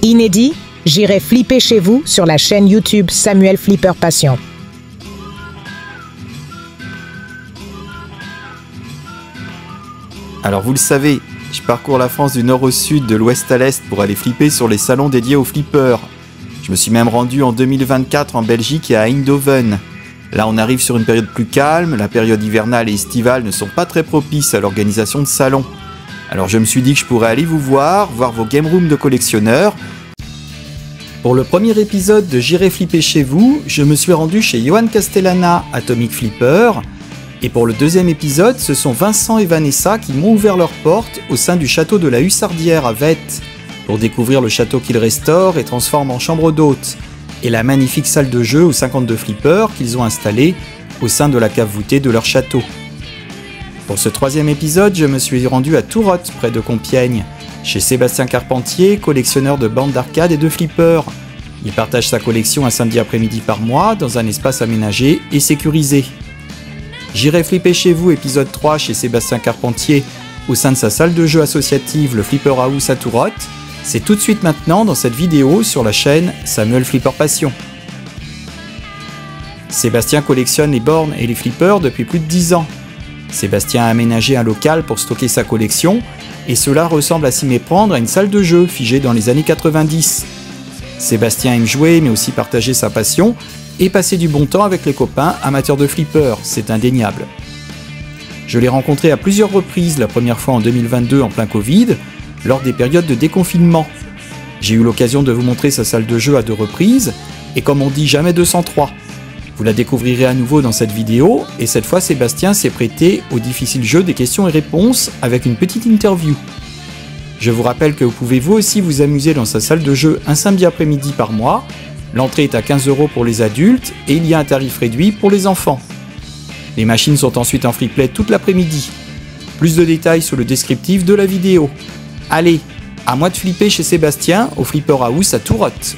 Inédit, j'irai flipper chez vous sur la chaîne YouTube Samuel Flipper Passion. Alors vous le savez, je parcours la France du nord au sud, de l'ouest à l'est pour aller flipper sur les salons dédiés aux flippers. Je me suis même rendu en 2024 en Belgique et à Eindhoven. Là on arrive sur une période plus calme, la période hivernale et estivale ne sont pas très propices à l'organisation de salons. Alors je me suis dit que je pourrais aller vous voir vos game rooms de collectionneurs. Pour le premier épisode de J'irai flipper chez vous, je me suis rendu chez Johan Castellana, Atomic Flipper. Et pour le deuxième épisode, ce sont Vincent et Vanessa qui m'ont ouvert leurs portes au sein du château de la Hussardière à Vette pour découvrir le château qu'ils restaurent et transforment en chambre d'hôtes et la magnifique salle de jeu aux 52 flippers qu'ils ont installée au sein de la cave voûtée de leur château. Pour ce troisième épisode, je me suis rendu à Tourotte, près de Compiègne, chez Sébastien Carpentier, collectionneur de bandes d'arcade et de flippers. Il partage sa collection un samedi après-midi par mois dans un espace aménagé et sécurisé. J'irai flipper chez vous, épisode 3 chez Sébastien Carpentier, au sein de sa salle de jeu associative, le Flipper House à Tourotte. C'est tout de suite maintenant dans cette vidéo sur la chaîne Samuel Flipper Passion. Sébastien collectionne les bornes et les flippers depuis plus de 10 ans. Sébastien a aménagé un local pour stocker sa collection, et cela ressemble à s'y méprendre à une salle de jeu figée dans les années 90. Sébastien aime jouer mais aussi partager sa passion, et passer du bon temps avec les copains amateurs de flippers, c'est indéniable. Je l'ai rencontré à plusieurs reprises, la première fois en 2022 en plein Covid, lors des périodes de déconfinement. J'ai eu l'occasion de vous montrer sa salle de jeu à 2 reprises, et comme on dit, jamais 203. Vous la découvrirez à nouveau dans cette vidéo, et cette fois Sébastien s'est prêté au difficile jeu des questions et réponses avec une petite interview. Je vous rappelle que vous pouvez vous aussi vous amuser dans sa salle de jeu un samedi après-midi par mois. L'entrée est à 15 € pour les adultes et il y a un tarif réduit pour les enfants. Les machines sont ensuite en free play toute l'après-midi. Plus de détails sur le descriptif de la vidéo. Allez, à moi de flipper chez Sébastien au Flipper House à Tourotte.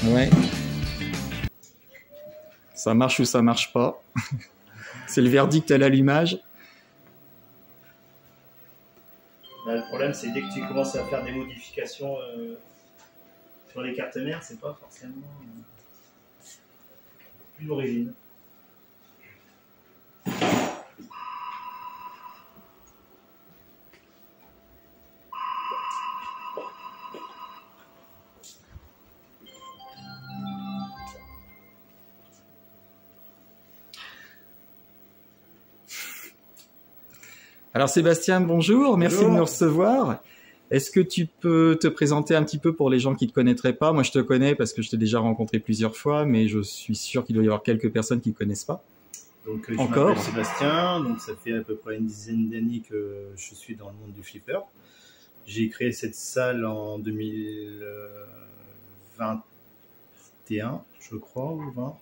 Ouais. Ça marche ou ça marche pas. C'est le verdict à l'allumage. Là, le problème, c'est dès que tu commences à faire des modifications sur les cartes mères, c'est pas forcément plus d'origine. Alors Sébastien, bonjour, merci Bonjour. de nous recevoir. Est-ce que tu peux te présenter un petit peu pour les gens qui ne te connaîtraient pas? Moi je te connais parce que je t'ai déjà rencontré plusieurs fois, mais je suis sûr qu'il doit y avoir quelques personnes qui ne te connaissent pas. Donc, je Encore m'appelle Sébastien, donc ça fait à peu près une dizaine d'années que je suis dans le monde du flipper. J'ai créé cette salle en 2021, je crois, ou 20.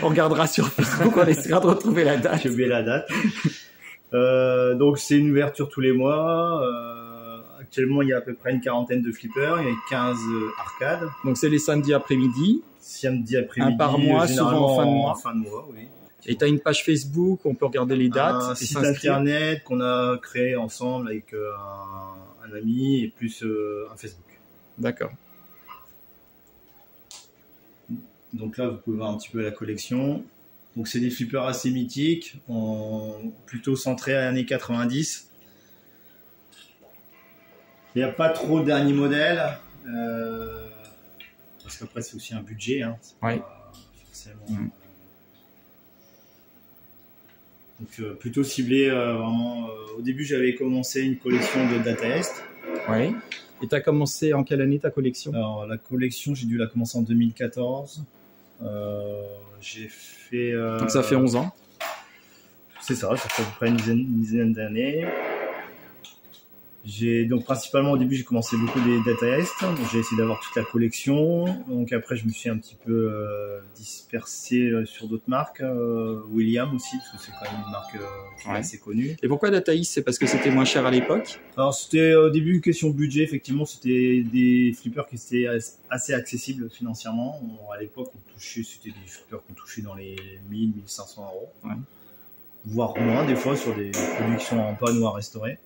On regardera sur Facebook, on essaiera de retrouver la date. J'ai oublié la date. Donc c'est une ouverture tous les mois. Actuellement, il y a à peu près une quarantaine de flippers, il y a 15 arcades. Donc c'est les samedis après-midi. Samedi après-midi, Un par mois, généralement souvent en fin de mois, oui. Et tu as une page Facebook, on peut regarder les dates Un et site s'inscrire. internet qu'on a créé ensemble avec un ami et plus un Facebook. D'accord. Donc là, vous pouvez voir un petit peu la collection. Donc c'est des flippers assez mythiques, plutôt centrés à l'année 90. Il n'y a pas trop de derniers modèles, parce qu'après c'est aussi un budget, hein, c'est Ouais. pas forcément. Donc plutôt ciblé vraiment. Au début, j'avais commencé une collection de Data Est. Oui. Et tu as commencé en quelle année ta collection? Alors la collection, j'ai dû la commencer en 2014. J'ai fait. Donc ça fait 11 ans. C'est ça, ça fait à peu près une dizaine d'années. J'ai donc principalement au début j'ai commencé beaucoup des Data East, donc j'ai essayé d'avoir toute la collection. Donc après je me suis un petit peu dispersé sur d'autres marques, William aussi parce que c'est quand même une marque qui est assez connue. Et pourquoi Data East? C'est parce que c'était moins cher à l'époque? Alors c'était au début une question de budget, effectivement c'était des flippers qui étaient assez accessibles financièrement. À l'époque c'était des flippers qu'on touchait dans les 1000-1500 euros, voire moins des fois sur des produits qui sont en panne ou à restaurer.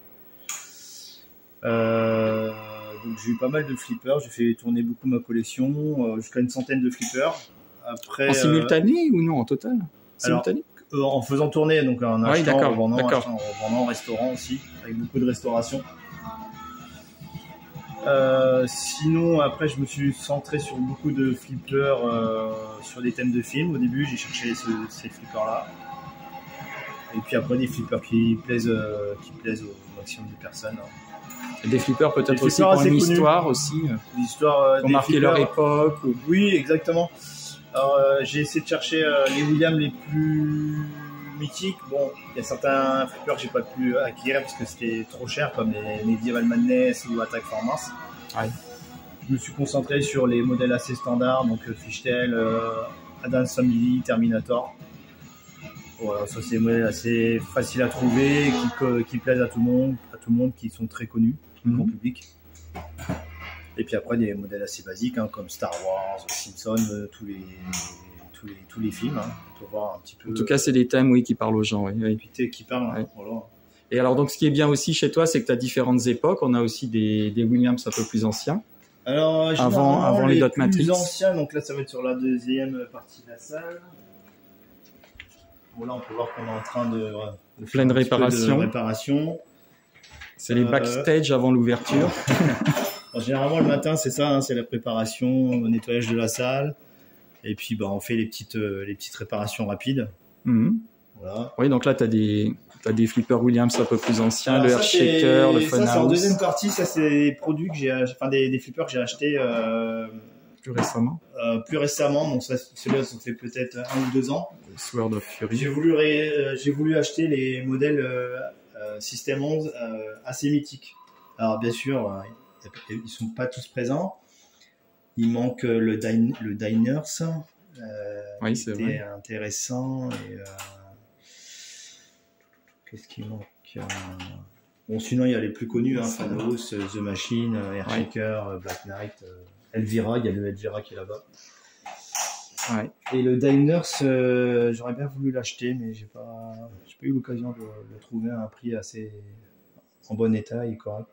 Donc j'ai eu pas mal de flippers, j'ai fait tourner beaucoup ma collection, jusqu'à une centaine de flippers. Après, en simultané ou non, en total? Simultané? En faisant tourner, donc en achetant, en revendant, en restaurant aussi, avec beaucoup de restauration. Sinon, après, je me suis centré sur beaucoup de flippers sur des thèmes de films. Au début, j'ai cherché ces flippers-là. Et puis après, des flippers qui plaisent au maximum de personnes. Des flippers peut-être aussi qui ont une histoire aussi, qui ont marqué leur époque. Oui, exactement. Alors, j'ai essayé de chercher les Williams les plus mythiques. Bon, il y a certains flippers que j'ai pas pu acquérir parce que c'était trop cher, comme les Medieval Madness ou Attack for Mars. Ouais. Je me suis concentré sur les modèles assez standards, donc Fishtail, Adams Family, Terminator. Voilà, ça c'est des modèles assez faciles à trouver, qui plaisent à tout le monde, qui sont très connus du grand public. Et puis après des modèles assez basiques comme Star Wars, Simpson, tous les films. On peut voir un petit peu. En tout cas, c'est des thèmes qui parlent aux gens. Qui parlent. Voilà. Et alors donc, ce qui est bien aussi chez toi, c'est que tu as différentes époques. On a aussi des Williams un peu plus anciens. Alors avant les Dot Matrix. Plus anciens, donc là ça va être sur la deuxième partie de la salle. Bon, là, on peut voir qu'on est en train de pleine réparation. C'est les backstage avant l'ouverture. Généralement, le matin, c'est ça, c'est la préparation, le nettoyage de la salle. Et puis, on fait les petites réparations rapides. Voilà. Oui, donc là, tu as des flippers Williams un peu plus anciens, le Earthshaker, le Funhouse. Ça, c'est en deuxième partie. Ça, c'est des produits que des flippers que j'ai achetés plus récemment. Donc celui-là, ça fait peut-être 1 ou 2 ans. Sword of Fury. J'ai voulu acheter les modèles System 11 assez mythiques. Alors bien sûr, ils sont pas tous présents. Il manque le Diners. Oui, c'est vrai. Intéressant. Et qu'est-ce qui manque? Bon, sinon il y a les plus connus, Funhouse, The Machine, Earthshaker, Black Knight. Elvira, il y a le Elvira qui est là-bas. Ouais. Et le Diners, j'aurais bien voulu l'acheter, mais j'ai pas eu l'occasion de le trouver à un prix assez en bon état et correct.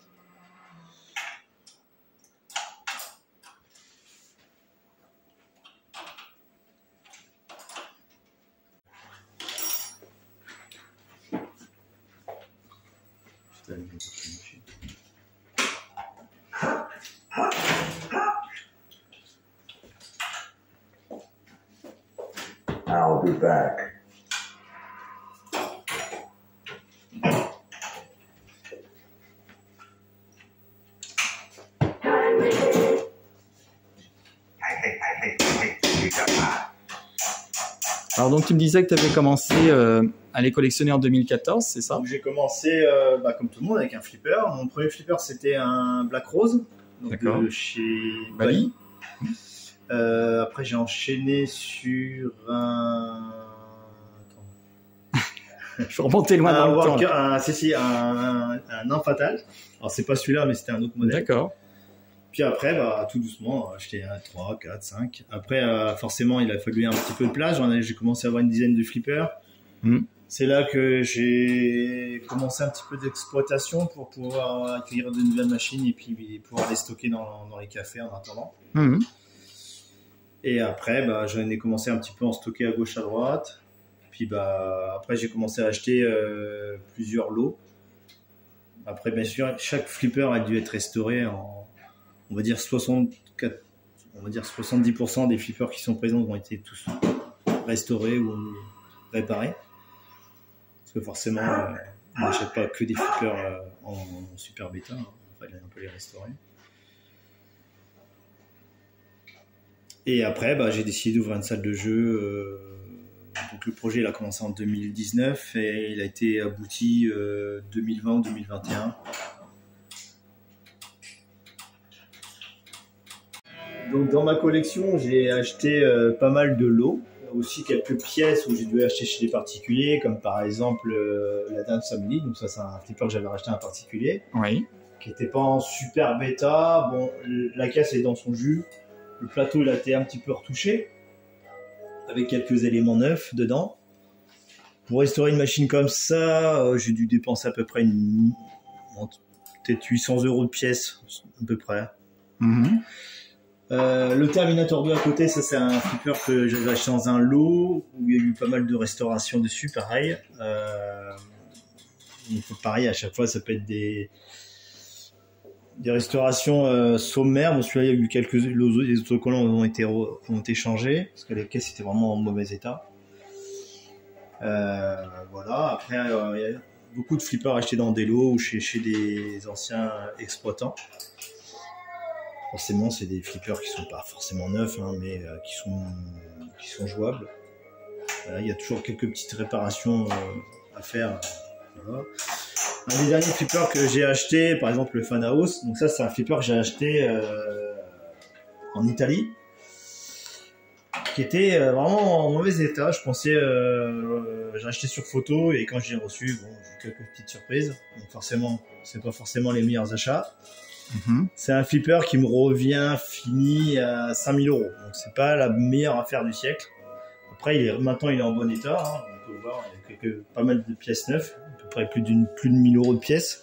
I'll be back. Alors donc tu me disais que tu avais commencé à les collectionner en 2014, c'est ça? J'ai commencé comme tout le monde avec un flipper. Mon premier flipper c'était un Black Rose, donc de chez Bally. Après j'ai enchaîné sur un... Je suis remonté loin dans le temps. Un Nain Fatal. Alors c'est pas celui-là mais c'était un autre modèle. D'accord. Puis après, tout doucement, j'étais à 3, 4, 5. Après, forcément, il a fallu un petit peu de place. J'ai commencé à avoir une dizaine de flippers. C'est là que j'ai commencé un petit peu d'exploitation pour pouvoir accueillir de nouvelles machines et puis pouvoir les stocker dans les cafés en attendant. Et après, j'en ai commencé un petit peu à en stocker à gauche, à droite. Puis après, j'ai commencé à acheter plusieurs lots. Après, bien sûr, chaque flipper a dû être restauré on va dire 70% des flippers qui sont présents ont été tous restaurés ou réparés. Parce que forcément, on n'achète pas que des flippers en super bêta, on va un peu les restaurer. Et après, j'ai décidé d'ouvrir une salle de jeu. Donc le projet il a commencé en 2019 et il a été abouti 2020-2021. Donc dans ma collection, j'ai acheté pas mal de lots, aussi quelques pièces où j'ai dû acheter chez les particuliers, comme par exemple la Dance Family. Donc ça, c'est un flipper que j'avais racheté à un particulier, Oui. qui était pas en super bêta. Bon, la caisse est dans son jus. Le plateau, il a été un petit peu retouché, avec quelques éléments neufs dedans. Pour restaurer une machine comme ça, j'ai dû dépenser à peu près peut-être 800 € de pièce, à peu près. Le Terminator 2 à côté, ça c'est un flipper que j'avais acheté dans un lot où il y a eu pas mal de restaurations dessus, pareil. Parein, à chaque fois, ça peut être des restaurations sommaires. Bon, celui-là, il y a eu les autocollants ont été changés parce que les caisses étaient vraiment en mauvais état. Voilà. Après, il y a beaucoup de flippers achetés dans des lots ou chez des anciens exploitants. Forcément, c'est des flippers qui sont pas forcément neufs, hein, mais qui sont jouables. Il y a toujours quelques petites réparations à faire. Voilà. Un des derniers flippers que j'ai acheté, par exemple le Fan House. Donc ça, c'est un flipper que j'ai acheté en Italie, qui était vraiment en mauvais état. Je pensais, j'ai acheté sur photo et quand j'ai reçu, bon, j'ai eu quelques petites surprises. Donc forcément, c'est pas forcément les meilleurs achats. C'est un flipper qui me revient fini à 5 000 €. Donc c'est pas la meilleure affaire du siècle. Après, maintenant il est en bon état. Hein. On peut le voir, il y a pas mal de pièces neuves, à peu près plus de 1 000 € de pièces.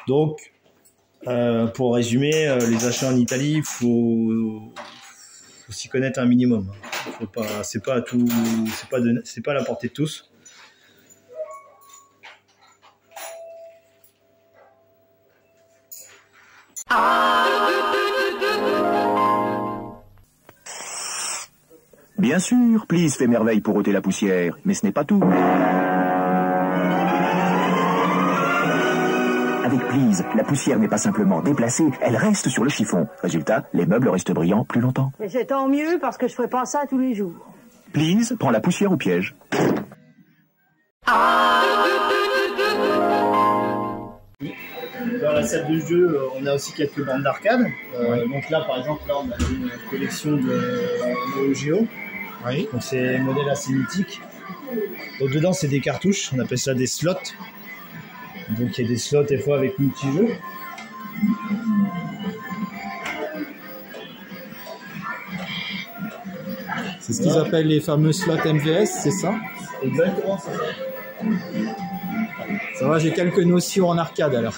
Donc, pour résumer, les achats en Italie, il faut s'y connaître un minimum. Faut pas, c'est pas à la portée de tous. Bien sûr, Please fait merveille pour ôter la poussière, mais ce n'est pas tout. Avec Please, la poussière n'est pas simplement déplacée, elle reste sur le chiffon. Résultat, les meubles restent brillants plus longtemps. Mais c'est tant mieux parce que je ferai pas ça tous les jours. Please prend la poussière au piège. Dans la salle de jeu, on a aussi quelques bandes d'arcade. Donc là, par exemple, on a une collection de Neo Geo. Oui. Donc c'est un modèle assez mythique. Donc dedans, c'est des cartouches. On appelle ça des slots. Donc il y a des slots des fois avec multi-jeux. C'est ce qu'ils appellent les fameux slots MVS, c'est ça? Exactement ça. Ça va, j'ai quelques notions en arcade alors.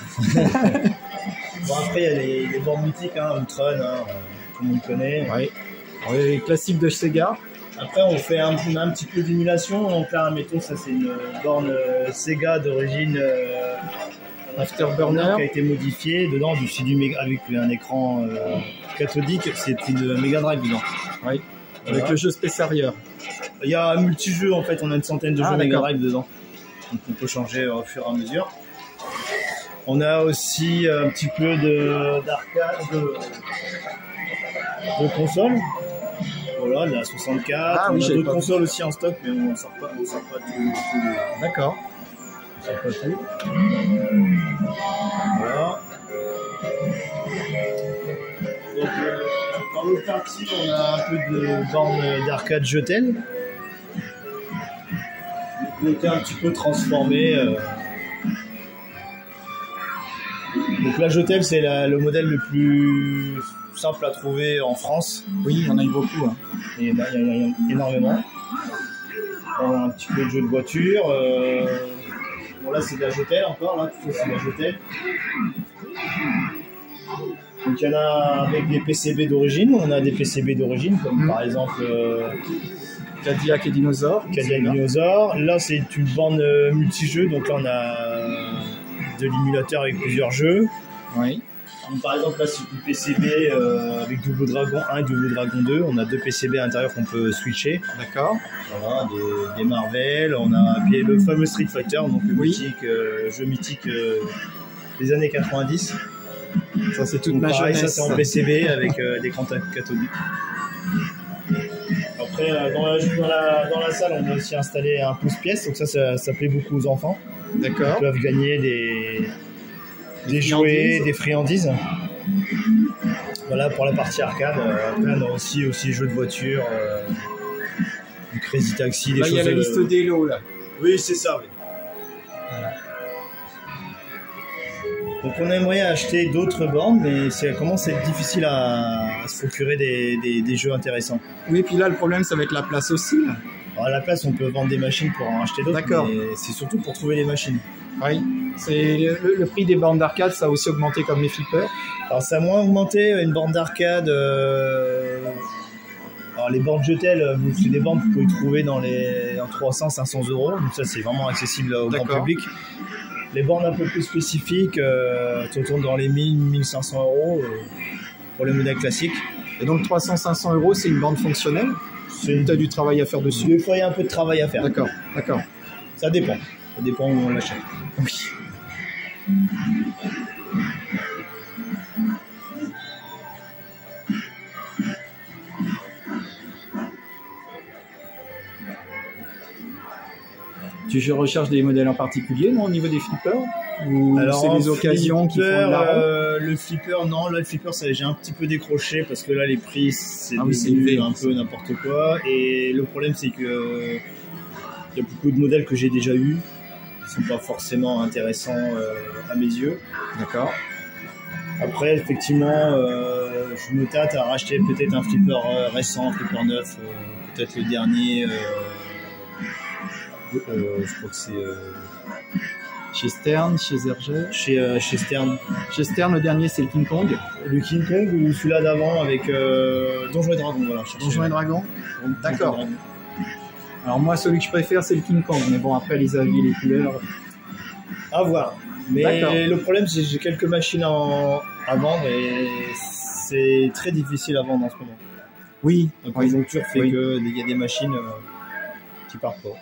Bon, après, il y a les bornes mythiques, hein, Ultron, hein, tout le monde connaît. Oui. Les classiques de Sega. Après, on a un petit peu d'émulation. Donc là, mettons, ça c'est une borne Sega d'origine Afterburner qui a été modifiée. Dedans, avec un écran cathodique, c'est une Mega Drive dedans. Oui. Voilà. Avec le jeu Space Harrier. Il y a un multi-jeu, en fait, on a une centaine de jeux Mega d'accord. Drive dedans. Donc on peut changer au fur et à mesure. On a aussi un petit peu d'arcade, de console. Voilà, de la 64. On a d'autres consoles aussi en stock, mais on ne sort pas tout. D'accord. On sort pas tout. Voilà. Donc, dans l'autre partie, on a un peu de bornes d'arcade Jetel. Qui ont été un petit peu transformées. Donc la Jetel, c'est le modèle le plus simple à trouver en France. Oui, il y en a eu beaucoup. Hein. Et il y en a énormément. On a un petit peu de jeux de voiture. Bon là c'est de la Jetel encore, là tout ça c'est de la Jetel. Donc il y en a avec des PCB d'origine. On a des PCB d'origine comme par exemple Cadillac et Dinosaure. Là c'est une borne multijeux. Donc là on a de l'émulateur avec plusieurs jeux. Oui. Donc, par exemple là c'est une PCB avec Double Dragon 1 et Double Dragon 2. On a deux PCB à l'intérieur qu'on peut switcher. D'accord. Voilà, des Marvel. On a puis le fameux Street Fighter, donc le jeu mythique des années 90. Ça c'est toute donc, ma pareil, jeunesse. ça c'est en PCB avec l'écran cathodique. Après dans la salle on a aussi installé un pouce-pièce, donc ça plaît beaucoup aux enfants. D'accord. Ils peuvent gagner des jouets, des friandises. Voilà pour la partie arcade. Après, on a aussi jeux de voiture, du Crazy Taxi, des Là, choses. il y a la liste des lots, là. Oui, c'est ça. Oui. Voilà. Donc on aimerait acheter d'autres bornes, mais ça commence à être difficile à se procurer des jeux intéressants. Oui, et puis là, le problème, ça va être la place aussi. Là. Alors à la place, on peut vendre des machines pour en acheter d'autres, D'accord. mais c'est surtout pour trouver les machines. Oui, c'est le prix des bornes d'arcade, ça a aussi augmenté comme les flippers. Alors ça a moins augmenté, une borne d'arcade. Alors les bornes Jetel, c'est des bornes que vous pouvez trouver en 300-500 €, donc ça c'est vraiment accessible au grand public. Les bornes un peu plus spécifiques, se tournent dans les 1000-1500 € pour les modèles classiques. Et donc 300-500 €, c'est une borne fonctionnelle. Tu as du travail à faire dessus. Des fois il y a un peu de travail à faire. D'accord. Ça dépend où on l'achète. Oui. Tu recherches des modèles en particulier, non, au niveau des flippers? Ou alors, c'est des occasions qui font de la le flipper, non, là, le flipper, j'ai un petit peu décroché parce que là, les prix, c'est élevé, un peu n'importe quoi. Et le problème, c'est que il y a beaucoup de modèles que j'ai déjà eus qui sont pas forcément intéressants à mes yeux. D'accord. Après, effectivement, je me tâte à racheter peut-être un flipper récent, un flipper neuf, peut-être le dernier. Je crois que c'est chez Stern, chez Zerger. Chez Stern. Chez Stern, le dernier, c'est le King Kong. Le King Kong ou celui-là d'avant avec Donjons et Dragons. Voilà, Donjons et Dragons. D'accord. Alors moi, celui que je préfère, c'est le King Kong. Mais bon, après, les avis, les couleurs... À voir. Mais le problème, c'est que j'ai quelques machines à vendre et c'est très difficile à vendre en ce moment. Oui. La conjoncture fait qu'il y a des machines qui partent pas.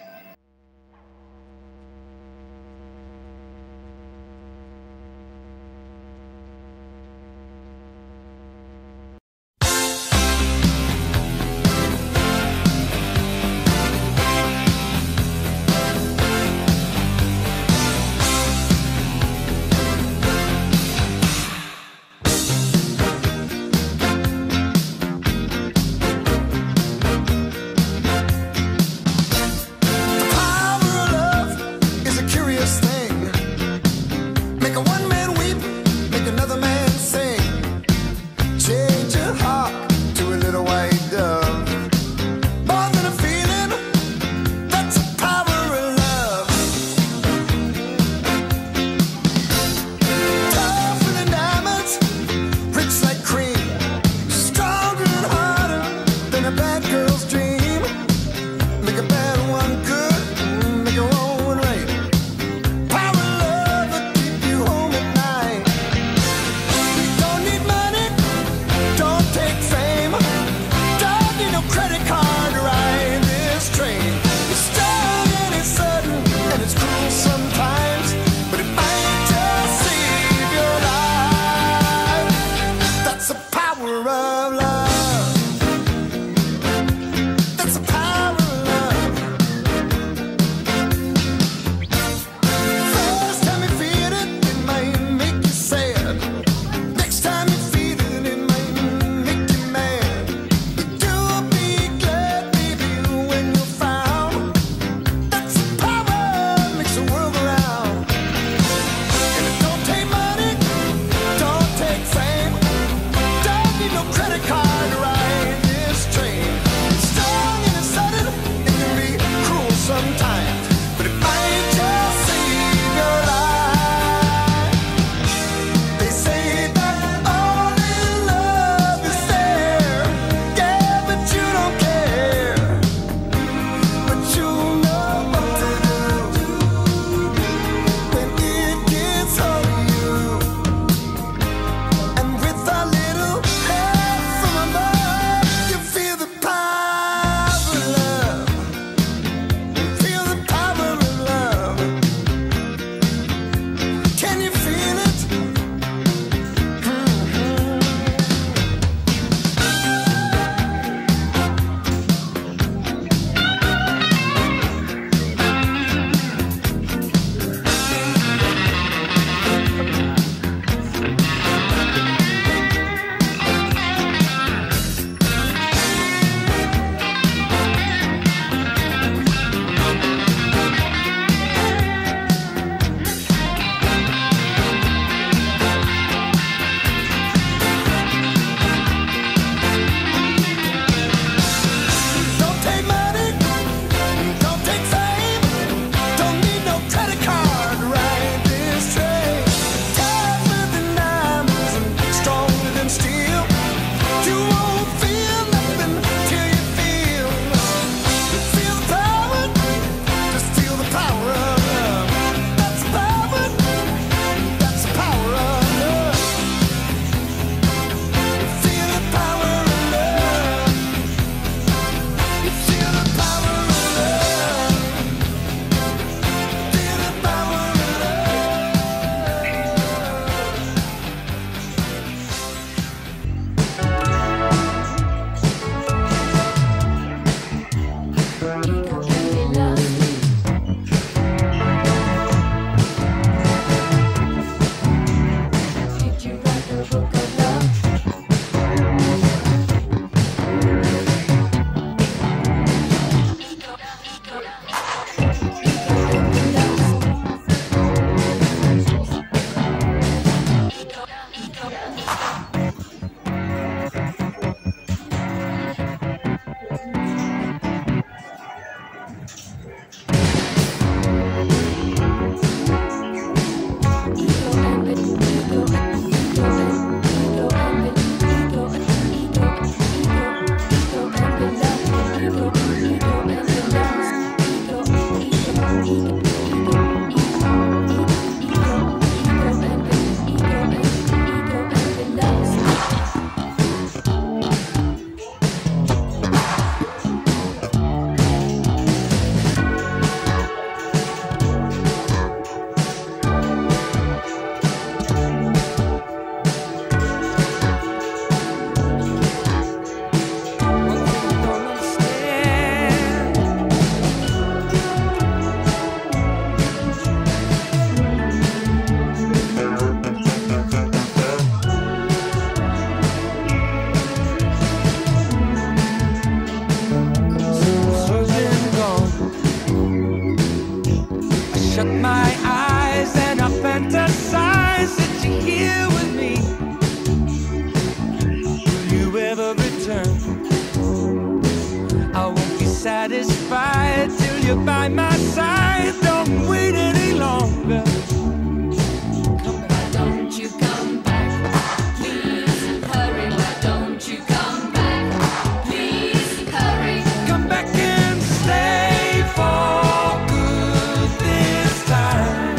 surprised that you're here with me. Will you ever return? I won't be satisfied till you're by my side. Don't wait any longer. Why don't you come back? Please hurry. Why don't you come back? Please hurry. Come back and stay for good this time.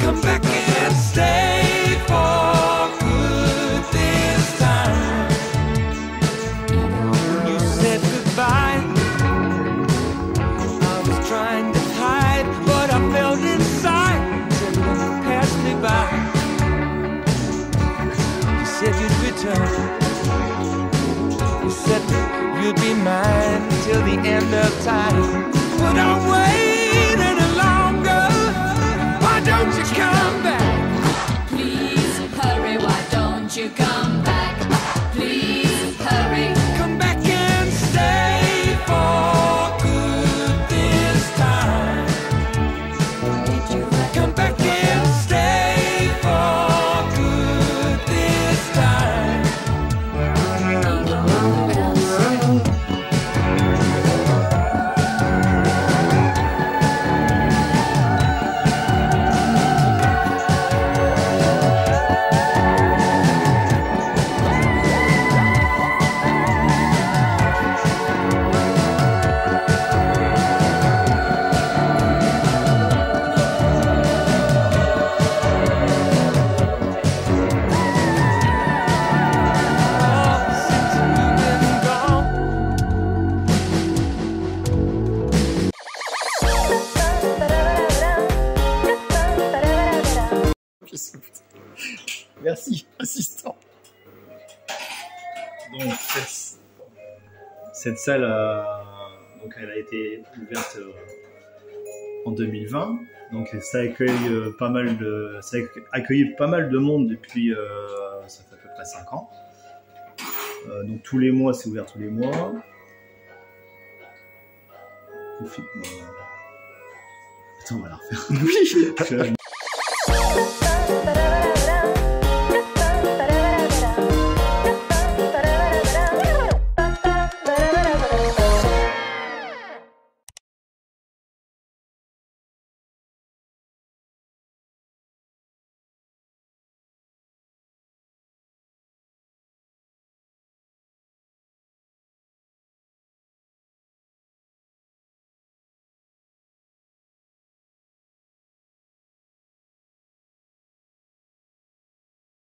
Come back and stay for good this time. You said goodbye. I was trying to hide what I felt inside till you passed me by. You said you'd return. You said that you'd be mine till the end of time. But don't wait any longer. Why don't you come back? Please hurry. Why don't you come back? Please hurry. Come back and stay for good this time. Come back and stay for good this time. Merci, assistant. Donc cette salle, donc elle a été ouverte en 2020. Donc ça accueille pas mal de, ça a accueilli pas mal de monde depuis, ça fait à peu près 5 ans. Donc tous les mois, c'est ouvert tous les mois. Attends, on va la refaire. Oui.